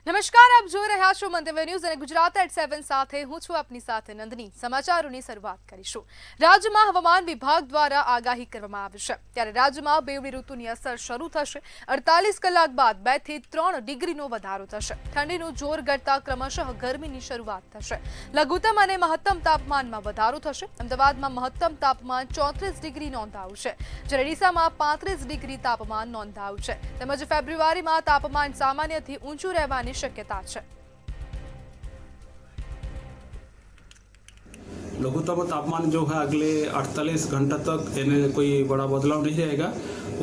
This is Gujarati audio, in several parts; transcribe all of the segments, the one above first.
નમસ્કાર, આપ જોઈ રહ્યા છો મંતવ્ય ન્યૂઝ અને ગુજરાત એટ 7 સાથે હું છું આપની સાથે નંદની। સમાચારોની શરૂઆત કરીશું। રાજ્યમાં હવામાન વિભાગ દ્વારા આગાહી કરવામાં આવી છે, ત્યારે રાજ્યમાં બેવડી ઋતુની અસર શરૂ થશે। 48 કલાક બાદ 2 થી 3 ડિગ્રીનો વધારો થશે। ઠંડીનું જોર ઘટતા ક્રમશઃ ગરમીની શરૂઆત થશે। લઘુત્તમ અને મહત્તમ તાપમાનમાં વધારો થશે। અમદાવાદમાં મહત્તમ તાપમાન 34 ડિગ્રી નોંધાયું છે, જ્યારે ડીસામાં 35 ડિગ્રી તાપમાન નોંધાયું છે, તેમજ ફેબ્રુઆરીમાં તાપમાન સામાન્યથી ઊંચું રહેવાની शक्यता है। लघुत्तम तापमान जो है अगले 48 घंटे तक इन्हें कोई बड़ा बदलाव नहीं रहेगा।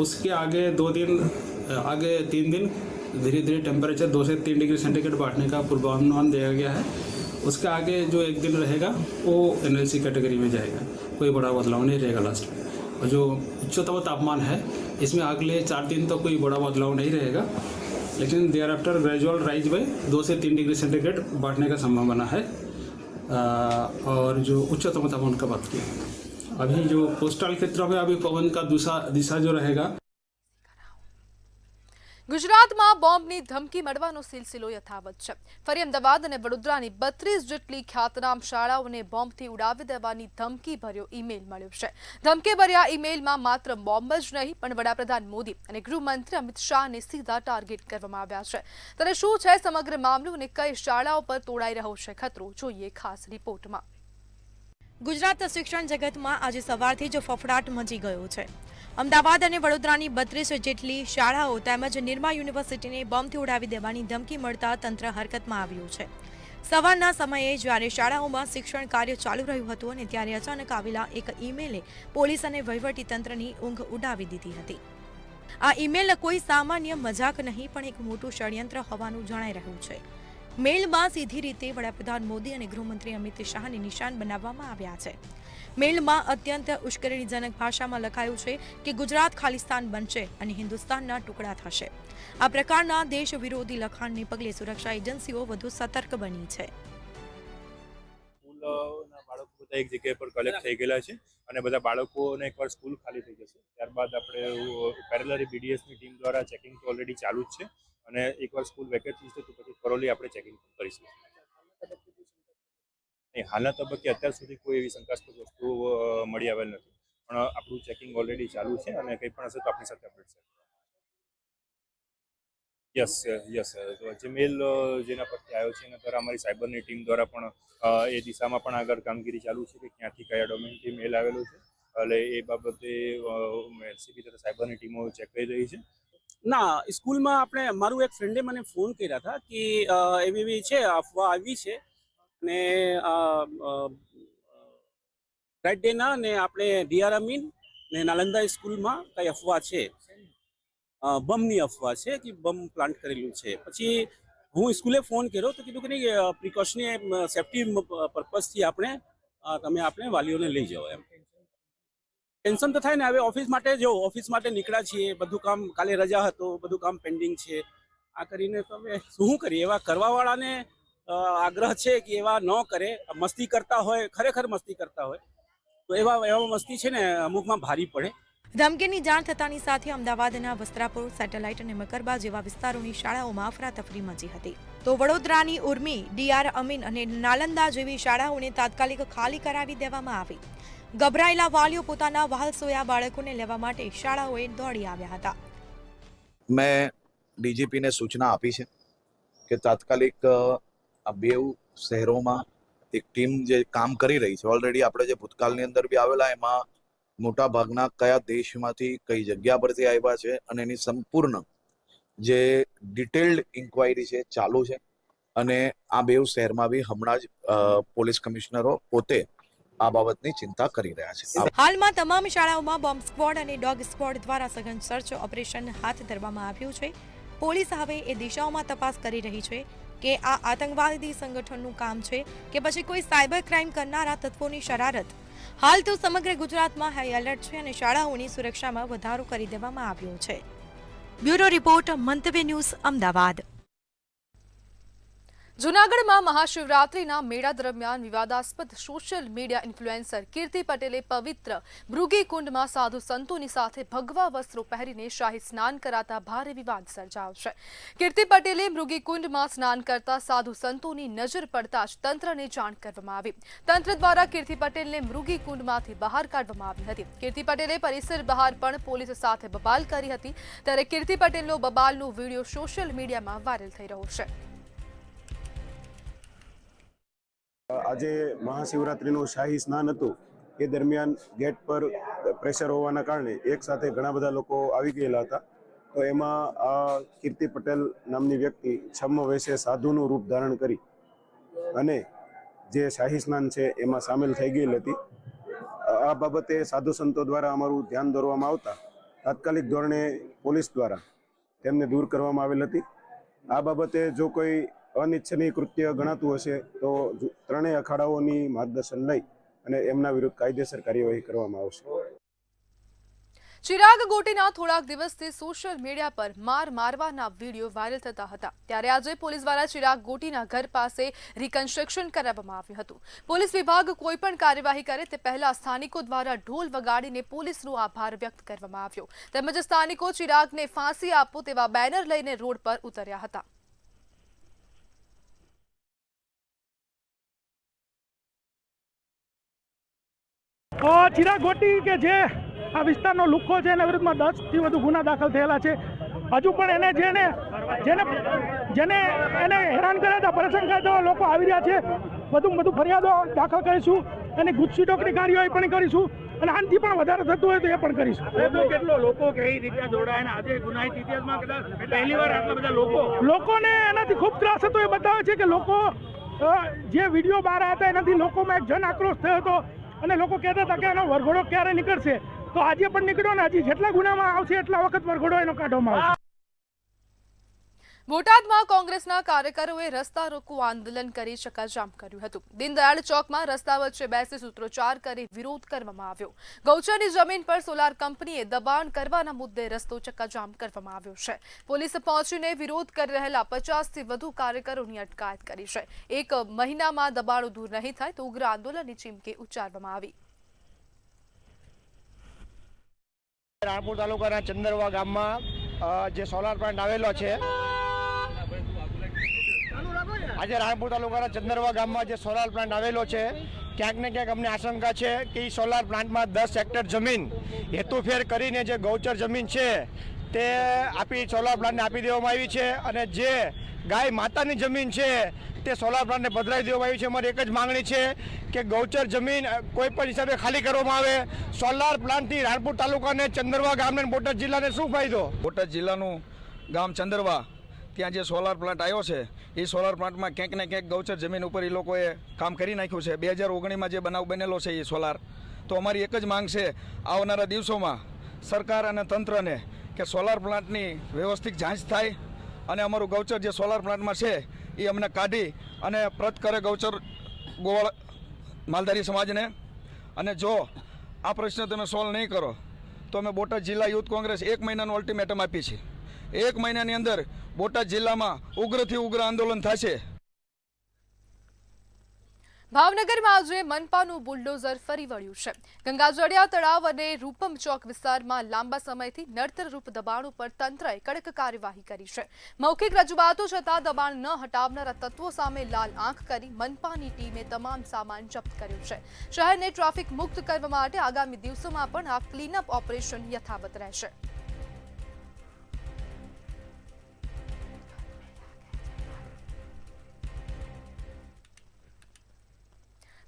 उसके आगे 3 दिन धीरे धीरे टेम्परेचर 2 से 3 डिग्री सेंटीग्रेड बढ़ने का पूर्वानुमान दिया गया है। उसके आगे जो एक दिन रहेगा वो एनएलसी कैटेगरी में जाएगा, कोई बड़ा बदलाव नहीं रहेगा लास्ट में। और जो उच्चतम तापमान है इसमें अगले 4 दिन तक कोई बड़ा बदलाव नहीं रहेगा, लेकिन thereafter gradual rise by 2 से 3 डिग्री सेंटीग्रेड बढ़ने का संभावना है। और जो उच्चतम तापमान का बात किया, अभी जो कोस्टल क्षेत्रों में अभी पवन का दिशा जो रहेगा। ગુજરાતમાં બોમ્બની ધમકી મળવાનો સિલસિલો યથાવત છે। ફરી અમદાવાદ અને વડોદરાની 32 જેટલી ખ્યાતનામ શાળાઓને બોમ્બથી ઉડાવી દેવાની ધમકી ભર્યો ઈમેલ મળ્યો છે। ધમકીભર્યા ઈમેલમાં માત્ર બોમ્બ જ નહીં પણ વડાપ્રધાન મોદી અને ગૃહમંત્રી અમિત શાહને સીધા ટાર્ગેટ કરવામાં આવ્યા છે। ત્યારે શું છે સમગ્ર મામલો અને કઈ શાળાઓ પર તોડાઈ રહ્યો છે ખતરો, જોઈએ ખાસ રિપોર્ટમાં। ગુજરાત શિક્ષણ જગતમાં આજે સવારથી જ ફફડાટ મચી ગયો છે। અમદાવાદ અને વડોદરાની 32 જેટલી શાળાઓ તેમજ નિરમા યુનિવર્સિટીને બોમ્બથી ઉડાવી દેવાની ધમકી મળતા તંત્ર હરકતમાં આવ્યું છે। સવારના સમયે જ્યારે શાળાઓમાં શિક્ષણ કાર્ય ચાલુ રહ્યું હતું અને ત્યારે અચાનક આવેલા એક ઈમેલે પોલીસ અને વહીવટી તંત્રની ઊંઘ ઉડાવી દીધી હતી। આ ઈમેલ કોઈ સામાન્ય મજાક નહીં પણ એક મોટું ષડયંત્ર હોવાનું જણાઈ રહ્યું છે। મેલમાં સીધી રીતે વડાપ્રધાન મોદી અને ગૃહમંત્રી અમિત શાહને નિશાન બનાવવામાં આવ્યા છે। મેલમાં અત્યંત ઉશ્કેરણીજનક ભાષામાં લખાયું છે કે ગુજરાત ખાલિસ્તાન બનશે અને હિન્દુસ્તાનના ટુકડા થશે। આ પ્રકારના દેશ વિરોધી લખાણને પગલે સુરક્ષા એજન્સીઓ વધુ સતર્ક બની છે। સ્કૂલના બાળકો બધા એક જગ્યા પર કલેક્ટ થઈ ગયેલા છે અને બધા બાળકોને એકવાર સ્કૂલ ખાલી થઈ જશે ત્યારબાદ આપણે પેરેલરી બીડીએસની ટીમ દ્વારા ચેકિંગ તો ઓલરેડી ચાલુ જ છે અને એકવાર સ્કૂલ વેકેટ થશે તો પછી થોરોલી આપણે ચેકિંગ કરીશું। નહીં, હાલના તબક્કે અત્યાર સુધી કોઈ એવી શંકાસ્પદ વસ્તુઓ મળી આવેલ નથી, પણ આપણું ચેકિંગ ઓલરેડી ચાલુ છે અને કંઈ પણ હશે તો આપણી સાથે અપડેટ છે। યસ જે મેલ જેના પરથી આવ્યો છે એના દ્વારા અમારી સાયબરની ટીમ દ્વારા પણ એ દિશામાં પણ આગળ કામગીરી ચાલુ છે કે ક્યાંથી કયા ડોમેનથી મેલ આવેલો છે, એટલે એ બાબતે એલસીબી તથા સાયબરની ટીમો ચેક કરી રહી છે। ના, સ્કૂલમાં આપણે મારું એક ફ્રેન્ડે મને ફોન કર્યા હતા કે એવી છે અફવા આવી છે ને ફ્રાઇડેના ને આપણે ડીઆર અમીન ને નાલંદા સ્કૂલમાં કઈ અફવા છે, બમની અફવા છે કે બમ પ્લાન્ટ કરેલું છે। પછી હું સ્કૂલે ફોન કર્યો તો કીધું કે નહીં, પ્રિકોશનરી સેફટી પર્પઝથી આપણે તમે આપણે વાલીઓને લઈ જાઓ એમ। ટેન્શન તો થાય ને, હવે ઓફિસ માટે જો ઓફિસ માટે નીકળ્યા છીએ, બધું કામ કાલે રજા હતો, બધું કામ પેન્ડિંગ છે, આ કરીને તો હવે શું કરીએ। એવા કરવાવાળાને આગ્રહ છે કે એવા ન કરે, મસ્તી કરતા હોય, ખરેખર મસ્તી કરતા હોય તો એવા મસ્તી છે ને અમુકમાં ભારી પડે। ધમકીની જાણ થતાની સાથે અમદાવાદના વસ્ત્રાપુર, સેટેલાઇટ અને મકરબા જેવા વિસ્તારોની શાળાઓમાં અફરાતફરી મચી હતી, તો વડોદરાની ઉર્મી, ડીઆર અમીન અને નાલંદા જેવી શાળાઓને તાત્કાલિક ખાલી કરાવી દેવામાં આવી। ગભરાયેલા વાલીઓ પોતાના વહાલસોયા બાળકોને લેવા માટે શાળાઓએ દોડી આવ્યા હતા। મેં ડીજીપીને સૂચના આપી છે કે તાત્કાલિક આ બેઉ શહેરોમાં એક ટીમ જે કામ કરી રહી છે, ઓલરેડી આપણે જે ભૂતકાળની અંદર બી આવેલા એમાં મોટા ભાગના કયા દેશમાંથી કઈ જગ્યા પરથી આવ્યા છે અને એની સંપૂર્ણ જે ડિટેલ્ડ ઇન્ક્વાયરી છે ચાલુ છે અને આ બેઉ શહેરમાં બી હમણાં જ પોલીસ કમિશનરો પોતે આ બાબતની ચિંતા કરી રહ્યા છે। હાલમાં તમામ શાળાઓમાં બોમ્બ સ્ક્વોડ અને ડોગ સ્ક્વોડ દ્વારા સઘન સર્ચ ઓપરેશન હાથ ધરવામાં આવ્યું છે। પોલીસ હવે એ દિશાઓમાં તપાસ કરી રહી છે કે આ આતંકવાદી સંગઠનનું કામ છે કે પછી કોઈ સાયબર ક્રાઇમ કરનારા તત્વોની શરારત। હાલ તો સમગ્ર ગુજરાતમાં હાઈ એલર્ટ છે અને શાળાઓની સુરક્ષામાં વધારો કરી દેવામાં આવ્યો છે। બ્યુરો રિપોર્ટ, મંતવ્ય ન્યૂઝ, અમદાવાદ। જૂનાગઢમાં મહાશિવરાત્રિના મેળા દરમિયાન વિવાદાસ્પદ સોશિયલ મીડિયા ઇન્ફ્લુએન્સર કીર્તિ પટેલે પવિત્ર ભૃગી કુંડમાં સાધુ સંતોની સાથે ભગવા વસ્ત્રો પહેરીને શાહી સ્નાન કરાતા ભારે વિવાદ સર્જાયો છે. કીર્તિ પટેલે ભૃગી કુંડમાં સ્નાન કરતા સાધુ સંતોની નજર પડતા જ તંત્રને જાણ કરવામાં આવી. તંત્ર દ્વારા કીર્તિ પટેલને મૃગી કુંડમાંથી બહાર કાઢવામાં આવી હતી. કીર્તિ પટેલે પરિસર બહાર પણ પોલીસ સાથે બબાલ કરી હતી. ત્યારે કીર્તિ પટેલનો બબાલનો વિડીયો સોશિયલ મીડિયામાં વાયરલ થઈ રહ્યો છે. આજે મહાશિવરાત્રિનું શાહી સ્નાન હતું. એ દરમિયાન ગેટ પર પ્રેશર હોવાના કારણે એક સાથે ઘણા બધા લોકો આવી ગયેલા હતા. તો એમાં આ કીર્તિ પટેલ નામની વ્યક્તિ છમ્મ વેશે સાધુનું રૂપ ધારણ કરી અને જે શાહી સ્નાન છે એમાં સામેલ થઈ ગયેલી હતી. આ બાબતે સાધુ સંતો દ્વારા અમારું ધ્યાન દોરવામાં આવતા તાત્કાલિક ધોરણે પોલીસ દ્વારા તેમને દૂર કરવામાં આવેલ હતી. આ બાબતે જો કોઈ અનિચ્છનીય કૃત્ય ગણાતું હશે તો ત્રણેય અખાડાઓની માર્ગદર્શન લઈ અને એમના વિરુદ્ધ કાયદેસર કાર્યવાહી કરવામાં આવશે. ચિરાગ ગોટીના થોડાક દિવસથી સોશિયલ મીડિયા પર મારવાના વિડીયો વાયરલ થતા હતા. ત્યારે આજે પોલીસ દ્વારા ચિરાગ ગોટીના ઘર પાસે રિકન્સ્ટ્રક્શન કરાવવામાં આવ્યું હતું. પોલીસ વિભાગ કોઈ પણ કાર્યવાહી કરે તે પહેલા સ્થાનિકો દ્વારા ઢોલ વગાડીને પોલીસનો આભાર વ્યક્ત કરવામાં આવ્યો. તેમજ સ્થાનિકો ચિરાગને ફાંસી આપો તેવા બેનર લઈને રોડ પર ઉતર્યા હતા. ચિરાગ ગોટી કે જે આ વિસ્તારનો લુખ્ખો છે એના વિરુદ્ધમાં 10થી વધુ ગુના દાખલ થયેલા છે. હજુ પણ જેને એને હેરાન કર્યા હતા પરેશાન કર્યા હતા લોકો આવી રહ્યા છે. વધુ ફરિયાદો દાખલ કરીશું. એની ગુસ્સી ટોકરી કાર્યવાહી પણ કરીશું અને આનાથી પણ વધારે થતું હોય તો એ પણ કરીશું. કેટલો લોકો કઈ રીતે જોડાય આજે ગુનાહિત ઇતિહાસમાં કદાચ પહેલીવાર આટલા બધા લોકોને એનાથી ખૂબ ત્રાસ હતો. એ બતાવે છે કે લોકો જે વિડીયો બહાર આવ્યા હતા એનાથી લોકોમાં એક જન આક્રોશ થયો હતો અને લોકો કહેતા હતા કે આનો વરઘોડો ક્યારે નીકળશે. તો આજે પણ નીકળ્યો ને હજી જેટલા ગુનામાં આવશે એટલા વખત વરઘોડો એનો કાઢવામાં આવશે. બોટાદમાં કોંગ્રેસના કાર્યકરોએ રસ્તા રોકો આંદોલન કરી ચક્કાજામ કર્યું હતું. દીનદયાળ ચોકમાં રસ્તા વચ્ચે બેસી સૂત્રોચ્ચાર કરી વિરોધ કરવામાં આવ્યો. ગૌચરની જમીન પર સોલાર કંપનીએ દબાણ કરવાના મુદ્દે રસ્તો ચક્કાજામ કરવામાં આવ્યો છે. પોલીસે પહોંચીને વિરોધ કરી રહેલા 50થી વધુ કાર્યકરોની અટકાયત કરી છે. એક મહિનામાં દબાણો દૂર નહીં થાય તો ઉગ્ર આંદોલનની ચીમકી ઉચ્ચારવામાં આવી. રાણપુર તાલુકાના ચંદરવા ગામમાં જે સોલાર પ્લાન્ટ આવેલો છે આજે રાણપુર તાલુકાના ચંદરવા ગામમાં જે સોલાર પ્લાન્ટ આવેલો છે ક્યાંક ને ક્યાંક અમને આશંકા છે કે એ સોલાર પ્લાન્ટમાં 10 હેક્ટર જમીન હેતુફેર કરીને જે ગૌચર જમીન છે તે સોલાર પ્લાન્ટને આપી દેવામાં આવી છે અને જે ગાય માતાની જમીન છે તે સોલાર પ્લાન્ટને પધરાવી દેવામાં આવી છે. અમારી એક જ માંગણી છે કે ગૌચર જમીન કોઈ પણ હિસાબે ખાલી કરવામાં આવે. સોલાર પ્લાન્ટથી રાણપુર તાલુકાને ચંદરવા ગામને બોટાદ જિલ્લાને શું ફાયદો? બોટાદ જિલ્લાનું ગામ ચંદરવા ત્યાં જે સોલાર પ્લાન્ટ આવ્યો છે એ સોલાર પ્લાન્ટમાં ક્યાંક ને ક્યાંક ગૌચર જમીન ઉપર એ લોકોએ કામ કરી નાખ્યું છે. 2019માં જે બનાવ બનેલો છે એ સોલાર. તો અમારી એક જ માંગ છે આવનારા દિવસોમાં સરકાર અને તંત્રને કે સોલાર પ્લાન્ટની વ્યવસ્થિત જાંચ થાય અને અમારું ગૌચર જે સોલાર પ્લાન્ટમાં છે એ અમને કાઢી અને પ્રત કરે ગૌચર ગોવાળ માલધારી સમાજને. અને જો આ પ્રશ્ન તમે સોલ્વ નહીં કરો તો અમે બોટાદ જિલ્લા યુથ કોંગ્રેસ 1 મહિનાનું અલ્ટિમેટમ આપી છે. 1 મહિનાની અંદર બોટાદ જિલ્લામાં ઉગ્રથી ઉગ્ર આંદોલન થશે. ભાવનગરમાં આજે મનપાનું બુલડોઝર ફરી વળ્યું છે. ગંગાજળિયા તળાવ અને રૂપમ ચોક વિસ્તારમાં લાંબા સમયથી નડતરરૂપ દબાણો પર તંત્રએ કડક કાર્યવાહી કરી છે. મૌખિક રજૂઆતો છતાં દબાણ ન હટાવનારા તત્વો સામે લાલ આંખ કરી મનપાની ટીમે તમામ સામાન જપ્ત કર્યો છે. શહેરને ટ્રાફિક મુક્ત કરવા માટે આગામી દિવસોમાં પણ આ ક્લીનઅપ ઓપરેશન યથાવત રહેશે.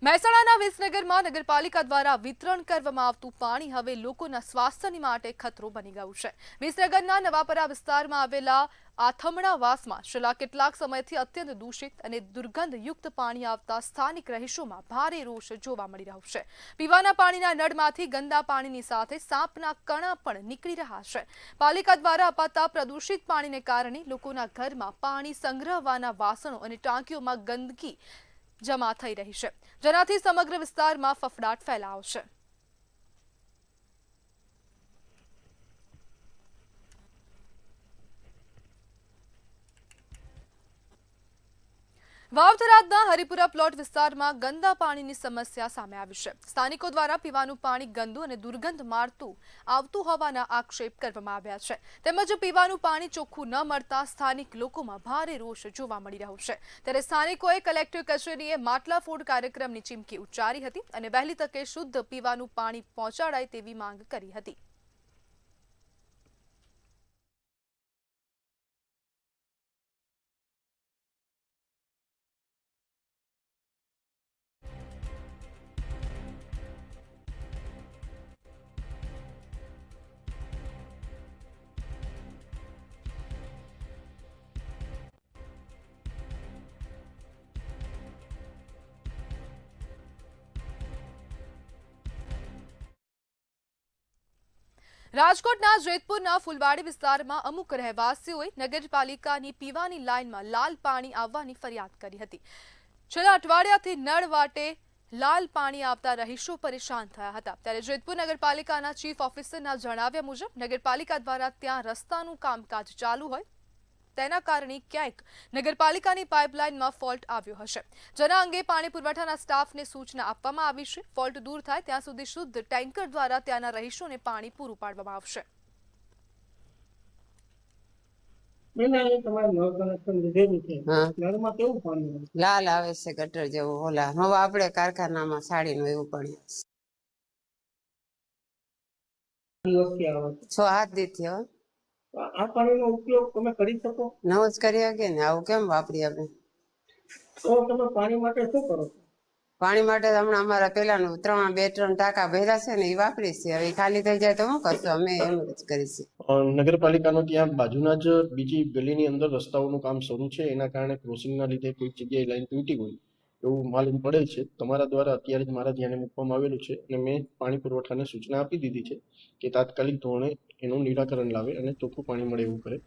મહેસાણાના વિસનગરમાં નગરપાલિકા દ્વારા વિતરણ કરવામાં આવતું પાણી હવે લોકોના સ્વાસ્થ્ય માટે ખતરો બની ગયું છે. વિસનગરના નવાપરા વિસ્તારમાં આવેલા આથમણાવાસમાં છેલ્લા કેટલાક સમયથી અત્યંત દૂષિત અને દુર્ગંધયુક્ત પાણી આવતા સ્થાનિક રહીશોમાં ભારે રોષ જોવા મળી રહ્યો છે. પીવાના પાણીના નળમાંથી ગંદા પાણીની સાથે સાપના કણા પણ નીકળી રહ્યા છે. પાલિકા દ્વારા અપાતા પ્રદૂષિત પાણીને કારણે લોકોના ઘરમાં પાણી સંગ્રહવાના વાસણો અને ટાંકીઓમાં ગંદકી જમા થઈ રહી છે, જેનાથી સમગ્ર વિસ્તારમાં ફફડાટ ફેલાયો છે. વાવથરાદના હરિપુરા પ્લોટ વિસ્તારમાં ગંદા પાણીની સમસ્યા સામે આવી છે. સ્થાનિકો દ્વારા પીવાનું પાણી ગંદુ અને દુર્ગંધ મારતું આવતું હોવાના આક્ષેપ કરવામાં આવ્યા છે. તેમજ પીવાનું પાણી ચોખ્ખું ન મળતા સ્થાનિક લોકોમાં ભારે રોષ જોવા મળી રહ્યો છે. ત્યારે સ્થાનિકોએ કલેક્ટર કચેરીએ માટલા ફોડ કાર્યક્રમની ચીમકી ઉચ્ચારી હતી અને વહેલી તકે શુદ્ધ પીવાનું પાણી પહોંચાડાય તેવી માંગ કરી હતી. રાજકોટના જેતપુરના ફૂલવાડી વિસ્તારમાં અમુક રહેવાસીઓએ નગરપાલિકાની પીવાની લાઇનમાં લાલ પાણી આવવાની ફરિયાદ કરી હતી. છેલ્લા અઠવાડિયાથી નળ વાટે લાલ પાણી આવતા રહીશો પરેશાન થયા હતા. ત્યારે જેતપુર નગરપાલિકાના ચીફ ઓફિસરના જણાવ્યા મુજબ નગરપાલિકા દ્વારા ત્યાં રસ્તાનું કામકાજ ચાલુ હોય તેના કારણે ક્યાંક નગરપાલિકાની પાઇપલાઇનમાં ફોલ્ટ આવ્યો હશે, જેના અંગે પાણી પુરવઠાના સ્ટાફને સૂચના આપવામાં આવી છે. ફોલ્ટ દૂર થાય ત્યાં સુધી શુદ્ધ ટેન્કર દ્વારા ત્યાંના રહીશોને પાણી પૂરું પાડવામાં આવશે. લાલ આવે છે ગટર જેવું. ઓલા હવે આપણે કારખાનામાં સાડીનું એવું પણ 6-7 દીથી હવે આ પાણીનો ઉપયોગ તમે કરી શકો? નવો જ કરી શકીએ ને, આવું કેમ વાપરીએ આપણે? તો તમે પાણી માટે શું કરો છો? પાણી માટે હમણાં અમારા પેલાનું 2-3 ટાંકા ભર્યા છે ને એ વાપરી છે. હવે ખાલી થઈ જાય તો શું કરશું? અમે એમ જ કરીશું. નગરપાલિકાનો ત્યાં બાજુના જ બીજી ગલીની અંદર રસ્તાઓનું કામ શરૂ છે, એના કારણે ક્રોસિંગના લીધે કોઈ જગ્યાએ લાઈન તૂટી હોય એવું માલુમ પડેલ છે. તમારા દ્વારા અત્યારે જ મારા ધ્યાને મૂકવામાં આવેલું છે અને મેં પાણી પુરવઠાને સૂચના આપી દીધી છે કે તાત્કાલિક ધોરણે એનું નિરાકરણ લાવે અને ચોખ્ખું પાણી મળે એવું કરે.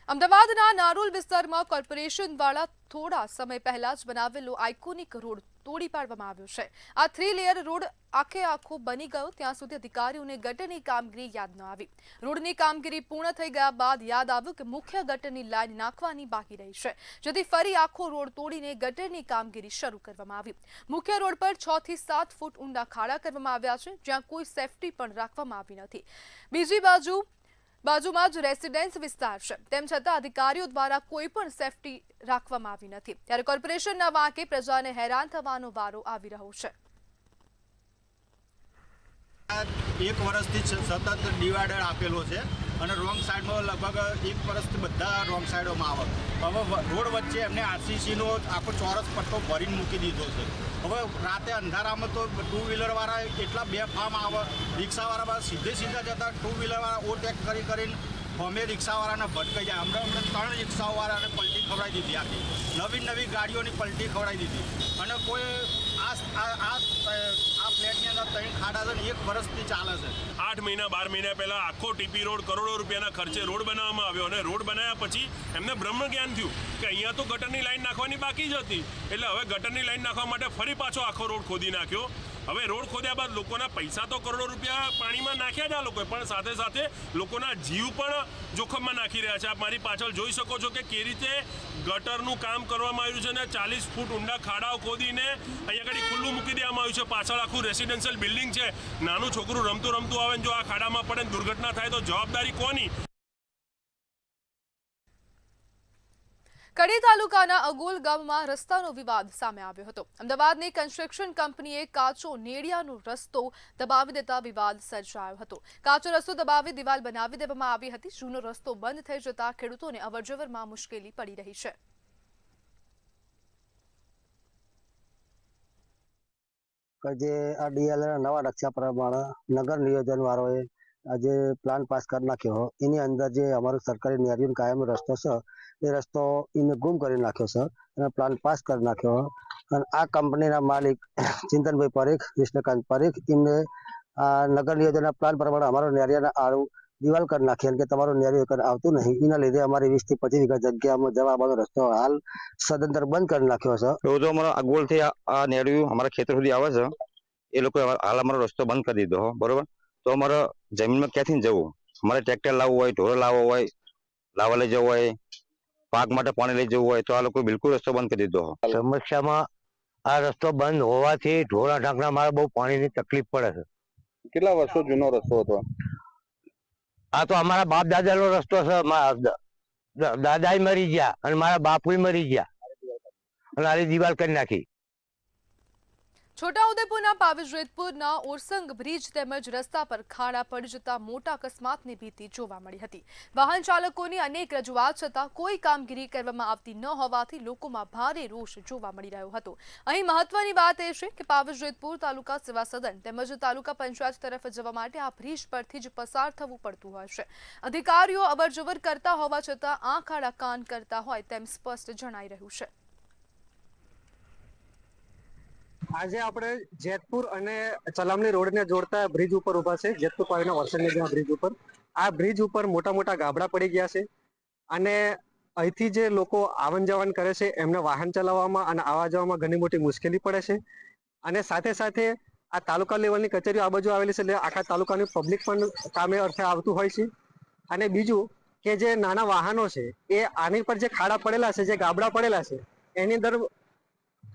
અમદાવાદના નારોલ વિસ્તારમાં કોર્પોરેશન દ્વારા થોડા સમય પહેલા જ બનાવેલો આઇકોનિક રોડ તોડી પાડવામાં આવ્યો છે. આ 3 લેયર રોડ આખો બની ગયો ત્યાં સુધી અધિકારીઓને ગટરની કામગીરી યાદ ન આવી. રોડની કામગીરી પૂર્ણ થઈ ગયા બાદ યાદ આવ્યું કે મુખ્ય ગટરની લાઇન નાખવાની બાકી રહી છે, જેથી ફરી આખો રોડ તોડીને ગટરની કામગીરી શરૂ કરવામાં આવી. મુખ્ય રોડ પર 6 થી 7 ફૂટ ઊંડા ખાડા કરવામાં આવ્યા છે, જ્યાં કોઈ સેફટી પણ રાખવામાં આવી નથી. બીજી બાજુમાં જ રેસિડેન્સ વિસ્તાર છે, તેમ છતાં અધિકારીઓ દ્વારા કોઈ પણ સેફટી રાખવામાં આવી નથી. ત્યારે કોર્પોરેશનના વાંકે પ્રજાને હેરાન થવાનો વારો આવી રહ્યો છે. 1 વર્ષથી સતત ડિવાઈડર આપેલો છે અને રોંગ સાઈડમાં લગભગ 1 વર્ષથી બધા રોંગ સાઈડોમાં આવે. હવે રોડ વચ્ચે એમને આરસીસીનો આખો ચોરસ પટ્ટો ભરીને મૂકી દીધો છે. હવે રાતે અંધારામાં તો 2 વ્હીલરવાળા એટલા બેફામ આવે, રિક્ષાવાળા સીધા જતા 2 વ્હીલરવાળા ઓવરટેક કરીને અમે રિક્ષાવાળાને ભટકાઈ જાય. હમણાં 3 રિક્ષાવાળાને પલટી ખવડાવી દીધી. આખી નવી ગાડીઓની પલટી ખવડાવી દીધી અને કોઈ આ ફ્લેટની અંદર 3 ખાડા છે ને 1 વર્ષથી ચાલે છે. 8 મહિના 12 મહિના પહેલા આખો ટીપી રોડ કરોડો રૂપિયાના ખર્ચે રોડ બનાવવામાં આવ્યો અને રોડ બનાવ્યા પછી એમને બ્રહ્મ જ્ઞાન થયું કે અહીંયા તો ગટરની લાઈન નાખવાની બાકી જ હતી, એટલે હવે ગટરની લાઈન નાખવા માટે ફરી પાછો આખો રોડ ખોદી નાખ્યો. હવે રોડ ખોદ્યા બાદ લોકોના પૈસા તો કરોડો રૂપિયા પાણીમાં નાખ્યા જ આ લોકોએ, પણ સાથે સાથે લોકોના જીવ પણ જોખમમાં નાખી રહ્યા છે. આપ મારી પાછળ જોઈ શકો છો કે કેવી રીતે ગટરનું કામ કરવામાં આવ્યું છે અને 40 ફૂટ ઊંડા ખાડાઓ ખોદીને અહીંયા આગળ ખુલ્લું મૂકી દેવામાં આવ્યું છે. પાછળ આખું રેસિડેન્શિયલ બિલ્ડિંગ છે. નાનું છોકરું રમતું આવે જો આ ખાડામાં પડે દુર્ઘટના થાય તો જવાબદારી કોની? કડી તાલુકાના અગોલ ગામમાં રસ્તાનો વિવાદ સામે આવ્યો હતો. અમદાવાદની કન્સ્ટ્રક્શન કંપનીએ કાચો નેડિયાનો રસ્તો દબાવી દેતા વિવાદ સર્જાયો હતો. કાચો રસ્તો દબાવી દિવાલ બનાવી દેવામાં આવી હતી. જૂનો રસ્તો બંધ થઈ જતા ખેડૂતોને અવરજવરમાં મુશ્કેલી પડી રહી છે. જે આ ડીએલના નવા નકશા પ્રમાણે નગર નિયોજન વાળોએ આજે પ્લાન પાસ કરી નાખ્યો, એની અંદર જે અમારો સરકારી નેરિયન કાયમ રસ્તો છે એ રસ્તો એને ગુમ કરી નાખ્યો છે અને પ્લાન પાસ કરી નાખ્યો. અને આ કંપનીના માલિક ચિંતનભાઈ પરીખ, કૃષ્ણકાંત પરીખ, એમને આ નગર નિયોજનના પ્લાન પ્રમાણે અમારો નેરિયાના આડું દિવાલ કરી નાખી કે તમારું નેરિયું આવતું નહીં. એના લીધે અમારી 20 થી 25 વીઘા જગ્યામાં જવાનો રસ્તો હાલ સદંતર બંધ કરી નાખ્યો છે. એવું તો અમારો અગવડથી આ નેરિયું અમારા ખેતર સુધી આવે છે, એ લોકો હાલ અમારો રસ્તો બંધ કરી દીધો. બરોબર, તો અમારે જમીનમાં ક્યાંથી જવું? અમારે ટ્રેક્ટર લાવવું હોય, ઢોરો લાવવો હોય, લાવવા લઈ જવું હોય પાક માટે પાણી લઈ જવું હોય તો આ લોકો બિલકુલ રસ્તો બંધ કરી દીધો. સમસ્યામાં આ રસ્તો બંધ હોવાથી ઢોરા ઢાંકણા મારે બહુ પાણીની તકલીફ પડે છે. કેટલા વર્ષો જૂનો રસ્તો હતો? આ તો અમારા બાપ દાદાનો રસ્તો છે. દાદાએ મરી ગયા અને મારા બાપુએ મરી ગયા અને આની દિવાલ કરી નાખી. છોટાઉદેપુરના પાવીજેતપુરના ઓરસંગ બ્રિજ તેમજ રસ્તા પર ખાડા પડી જતા મોટા અકસ્માતની ભીતિ જોવા મળી હતી. વાહન ચાલકોની અનેક રજૂઆત છતાં કોઈ કામગીરી કરવામાં આવતી ન હોવાથી લોકોમાં ભારે રોષ જોવા મળી રહ્યો હતો. અહીં મહત્વની વાત એ છે કે પાવીજેતપુર તાલુકા સેવા સદન તેમજ તાલુકા પંચાયત તરફ જવા માટે આ બ્રિજ પરથી જ પસાર થવું પડતું હોય છે. અધિકારીઓ અવરજવર કરતા હોવા છતાં આંખ આડા કાન કરતા હોય તેમ સ્પષ્ટ જણાઈ રહ્યું છે. આજે આપણે જેતપુર અને ચલામલી રોડને જોડતા બ્રિજ ઉપર ઉભા છે. જેતપુર પાણીના વરસાદની જ્યાં બ્રિજ ઉપર આ બ્રિજ ઉપર મોટા મોટા ગાબડા પડી ગયા છે અને અહીંથી જે લોકો આવન જવન કરે છે એમને વાહન ચલાવવામાં અને આવવા જવામાં ઘણી મોટી મુશ્કેલી પડે છે. અને સાથે સાથે આ તાલુકા લેવલની કચેરીઓ આ બાજુ આવેલી છે એટલે આખા તાલુકાની પબ્લિક પણ કામે અર્થે આવતું હોય છે. અને બીજું કે જે નાના વાહનો છે એ આની પર જે ખાડા પડેલા છે, જે ગાબડા પડેલા છે એની અંદર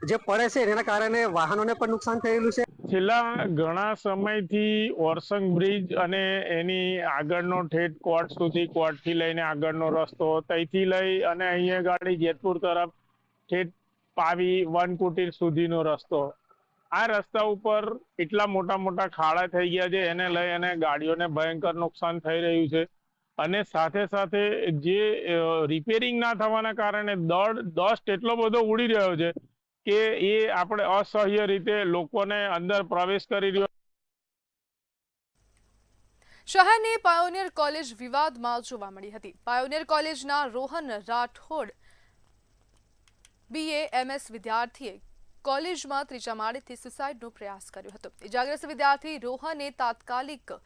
જે પડે છે એના કારણે વાહનોને પણ નુકસાન થયેલું છે. છેલ્લા ઘણા સમયથી ઓરસંગ બ્રિજ અને એની આગળનો ઠેઠ કોર્ટ સુધી, કોર્ટથી લઈને આગળનો રસ્તો, ત્યાંથી લઈ અને અહીંયા ગાડી જેતપુર તરફ ઠેઠ પાવી વનકુટીર સુધીનો રસ્તો, આ રસ્તા ઉપર એટલા મોટા મોટા ખાડા થઈ ગયા છે એને લઈ અને ગાડીઓને ભયંકર નુકસાન થઈ રહ્યું છે. અને સાથે સાથે જે રિપેરિંગ ના થવાના કારણે ડસ્ટ એટલો બધો ઉડી રહ્યો છે કે એ આપણે અસહ્ય રીતે લોકોને અંદર પ્રવેશ કરી રહ્યો. શહેરની પાયોનિયર કોલેજ વિવાદમાં જોવા મળી હતી. પાયોનિયર કોલેજના રોહન રાઠોડ BA-MS વિદ્યાર્થીએ કોલેજમાં ત્રીજા માળેથી સુસાઇડનો પ્રયાસ કર્યો હતો. ઇજાગ્રસ્ત વિદ્યાર્થી રોહને તાત્કાલિક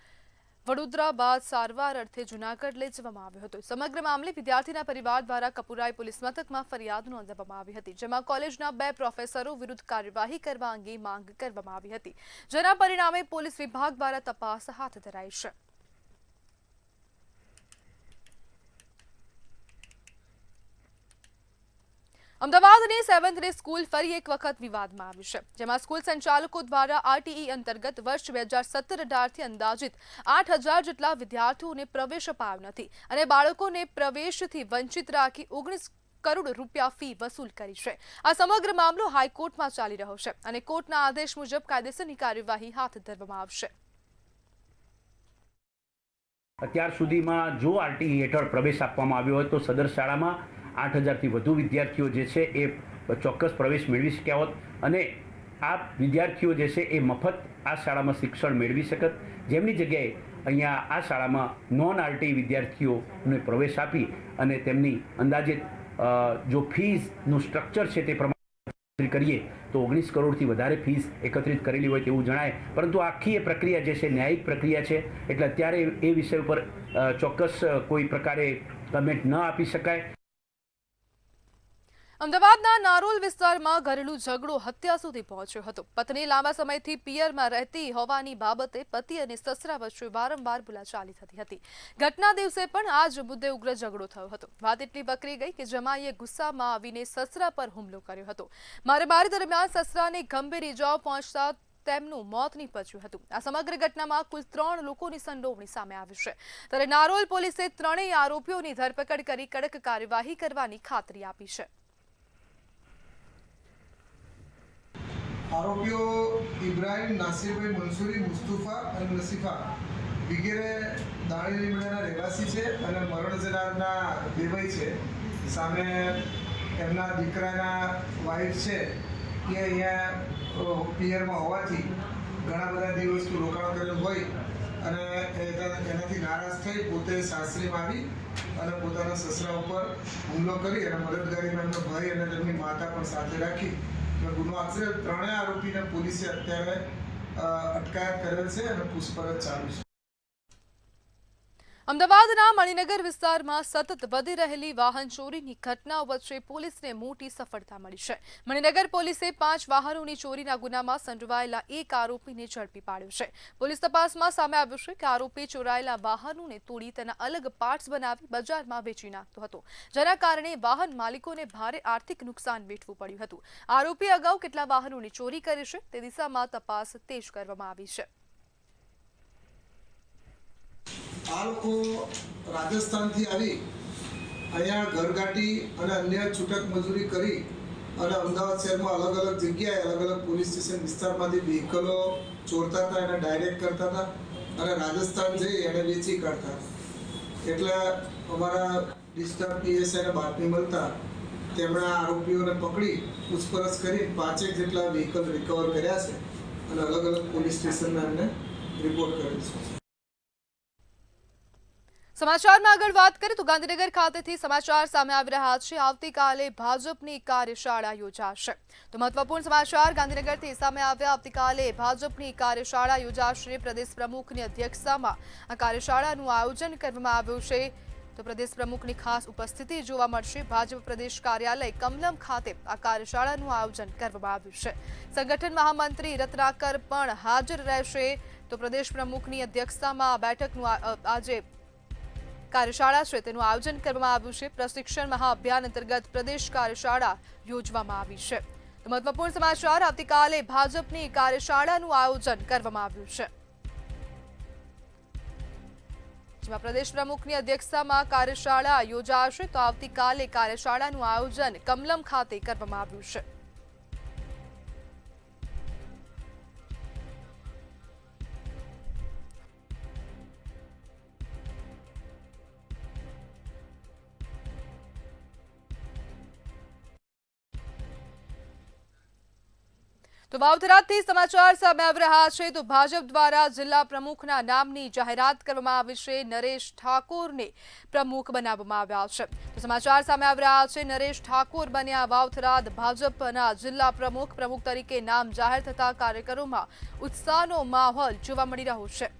વડોદરા બાદ સારવાર અર્થે જૂનાગઢ લઈ જવામાં આવ્યો હતો. સમગ્ર મામલે વિદ્યાર્થીના પરિવાર દ્વારા કપુરાઈ પોલીસ મથકમાં ફરિયાદ નોંધવામાં આવી હતી, જેમાં કોલેજના 2 પ્રોફેસરો વિરુદ્ધ કાર્યવાહી કરવા અંગે માંગ કરવામાં આવી હતી, જેના પરિણામે પોલીસ વિભાગ દ્વારા તપાસ હાથ ધરાઈ છે. અમદાવાદની 7th ડે સ્કૂલ ફરી એક વખત વિવાદમાં આવી છે, જેમાં સ્કૂલ સંચાલકો દ્વારા RTE અંતર્ગત વર્ષ 2017-18થી અંદાજિત 8000 જેટલા વિદ્યાર્થીઓને પ્રવેશ અપાયો નથી અને બાળકોને પ્રવેશથી વંચિત રાખી 19 કરોડ રૂપિયા ફી વસૂલ કરી છે. આ સમગ્ર મામલો હાઈકોર્ટમાં ચાલી રહ્યો છે અને કોર્ટના આદેશ મુજબ કાયદેસરની કાર્યવાહી હાથ ધરવામાં આવશે. અત્યાર સુધીમાં જો RTE હેઠળ પ્રવેશ આપવામાં આવ્યો હોય તો સદર શાળામાં 8000થી વધુ વિદ્યાર્થીઓ જે છે એ ચોક્કસ પ્રવેશ મેળવી શક્યા હોત અને આ વિદ્યાર્થીઓ જે છે એ મફત આ શાળામાં શિક્ષણ મેળવી શકત. જેમની જગ્યાએ અહીંયા આ શાળામાં નોન RTE વિદ્યાર્થીઓને પ્રવેશ આપી અને તેમની અંદાજિત જો ફીઝનું સ્ટ્રક્ચર છે તે પ્રમાણે કરીએ તો 19 કરોડથી વધારે ફીસ એકત્રિત કરેલી હોય તેવું જણાય. પરંતુ આખી એ પ્રક્રિયા જે છે ન્યાયિક પ્રક્રિયા છે એટલે અત્યારે એ વિષય ઉપર ચોક્કસ કોઈ પ્રકારે કમેન્ટ ન આપી શકાય. અમદાવાદના નારોલ વિસ્તારમાં ઘરેલુ ઝઘડો હત્યા સુધી પહોંચ્યો હતો. પત્ની લાંબા સમયથી પિયરમાં રહેતી હોવાની બાબતે પતિ અને સસરા વચ્ચે વારંવાર બોલાચાલી થતી હતી. ઘટના દિવસે પણ આ જ મુદ્દે ઉગ્ર ઝઘડો થયો હતો. વાત એટલી બકરી ગઈ કે જમાઈએ ગુસ્સામાં આવીને સસરા પર હુમલો કર્યો હતો. મારામારી દરમિયાન સસરાને ગંભીર ઇજાઓ પહોંચતા તેમનું મોત નીપજ્યું હતું. આ સમગ્ર ઘટનામાં કુલ 3 લોકોની સંડોવણી સામે આવી છે. ત્યારે નારોલ પોલીસે ત્રણેય આરોપીઓની ધરપકડ કરી કડક કાર્યવાહી કરવાની ખાતરી આપી છે. આરોપીઓ ઇબ્રાહિમ, નાસિરભાઈ, મંસૂરી, મુસ્તુફા અને નસીફા વગેરે દાણી લીમડાના રહેવાસી છે અને મરણ જનારના બેભાઈ છે. સામે એમના દીકરાના વાઇફ છે એ અહીંયા પિયરમાં હોવાથી ઘણા બધા દિવસથી રોકાણ કરેલું હોય અને એનાથી નારાજ થઈ પોતે સાસરીમાં આવી અને પોતાના સસરા ઉપર હુમલો કરી અને મદદગારીમાં એમનો ભાઈ અને તેમની માતા પણ સાથે રાખી ગુનો આચરે. ત્રણેય આરોપીને પોલીસે અત્યારે અટકાયત કરેલ છે અને પૂછપરછ ચાલુ છે. અમદાવાદના મણિનગર વિસ્તારમાં સતત વધી રહેલી વાહન ચોરીની ઘટનાઓ વચ્ચે પોલીસને મોટી સફળતા મળી છે. મણિનગર પોલીસે 5 વાહનોની ચોરીના ગુનામાં સંડોવાયેલા એક આરોપીને ઝડપી પાડ્યો છે. પોલીસ તપાસમાં સામે આવ્યું છે કે આરોપી ચોરાયેલા વાહનોને તોડી તેના અલગ પાર્ટ્સ બનાવી બજારમાં વેચી નાખતો હતો, જેના કારણે વાહન માલિકોને ભારે આર્થિક નુકસાન વેઠવું પડ્યું હતું. આરોપી અગાઉ કેટલા વાહનોની ચોરી કરી છે તે દિશામાં તપાસ તેજ કરવામાં આવી છે. આ લોકો રાજસ્થાનથી આવી અહીંયા ઘરઘાટી અને અન્ય છૂટક મજૂરી કરી અને અમદાવાદ શહેરમાં અલગ અલગ જગ્યાએ અલગ અલગ પોલીસ સ્ટેશન વિસ્તારમાંથી વ્હીકલો ચોરતા હતા, એને ડાયરેક્ટ કરતા હતા અને રાજસ્થાન જઈ એને વેચી કાઢતા. એટલે અમારા ડિસ્ટર્બ પીએસઆઈને બાતમી મળતા તેમણે આરોપીઓને પકડી પૂછપરછ કરી 5 જેટલા વ્હીકલ રિકવર કર્યા છે અને અલગ અલગ પોલીસ સ્ટેશનમાં એમને રિપોર્ટ કર્યો છે. સમાચારમાં આગળ વાત કરીએ તો ગાંધીનગર ખાતેથી સમાચાર સામે આવી રહ્યા છે. આવતીકાલે ભાજપની કાર્યશાળા યોજાશે. તો મહત્વપૂર્ણ સમાચાર ગાંધીનગરથી સામે આવ્યા. આવતીકાલે ભાજપની કાર્યશાળા યોજાશે. પ્રદેશ પ્રમુખની અધ્યક્ષતામાં આ કાર્યશાળાનું આયોજન કરવામાં આવ્યું છે. તો પ્રદેશ પ્રમુખની ખાસ ઉપસ્થિતિ જોવા મળશે. ભાજપ પ્રદેશ કાર્યાલય કમલમ ખાતે આ કાર્યશાળાનું આયોજન કરવામાં આવ્યું છે. સંગઠન મહામંત્રી રત્નાકર પણ હાજર રહેશે. તો પ્રદેશ પ્રમુખની અધ્યક્ષતામાં આ બેઠકનું આજે કાર્યશાળા છે તેનું આયોજન કરવામાં આવ્યું છે. પ્રશિક્ષણ મહાઅભિયાન અંતર્ગત પ્રદેશ કાર્યશાળા યોજવામાં આવી છે. તો મહત્વપૂર્ણ સમાચાર આવતીકાલે ભાજપની કાર્યશાળાનું આયોજન કરવામાં આવ્યું છે, જેમાં પ્રદેશ પ્રમુખની અધ્યક્ષતામાં કાર્યશાળા યોજાશે. તો આવતીકાલે કાર્યશાળાનું આયોજન કમલમ ખાતે કરવામાં આવ્યું છે. તો વાવથરાથી સમાચાર સામે આવી રહ્યા છે. તો ભાજપ દ્વારા જિલ્લા પ્રમુખના નામની જાહેરાત કરવામાં આવી છે. નરેશ ઠાકોરને પ્રમુખ બનાવવામાં આવ્યા છે. તો સમાચાર સામે આવી રહ્યા છે. નરેશ ઠાકોર બન્યા વાવથરાદ ભાજપના જિલ્લા પ્રમુખ તરીકે નામ જાહેર થતા કાર્યકરોમાં ઉત્સાહનો માહોલ જોવા મળી રહ્યો છે.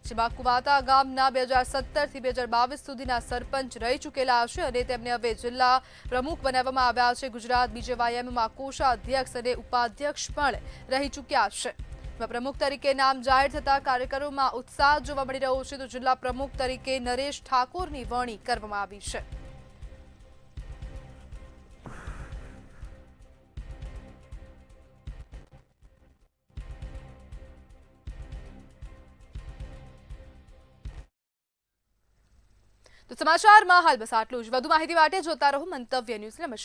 જેમાં કુવાતા ગામના 2017થી 2022 સુધીના સરપંચ રહી ચૂકેલા છે અને તેમને હવે જિલ્લા પ્રમુખ બનાવવામાં આવ્યા છે. ગુજરાત બીજેવાયએમમાં કોષાધ્યક્ષ અને ઉપાધ્યક્ષ પણ રહી ચૂક્યા છે. પ્રમુખ તરીકે નામ જાહેર થતા કાર્યકરોમાં ઉત્સાહ જોવા મળી રહ્યો છે. તો જિલ્લા પ્રમુખ તરીકે નરેશ ઠાકોરની વરણી કરવામાં આવી છે. તો સમાચારમાં હાલ બસ આટલું જ. વધુ માહિતી માટે જોતા રહો મંતવ્ય ન્યૂઝ. નમસ્કાર.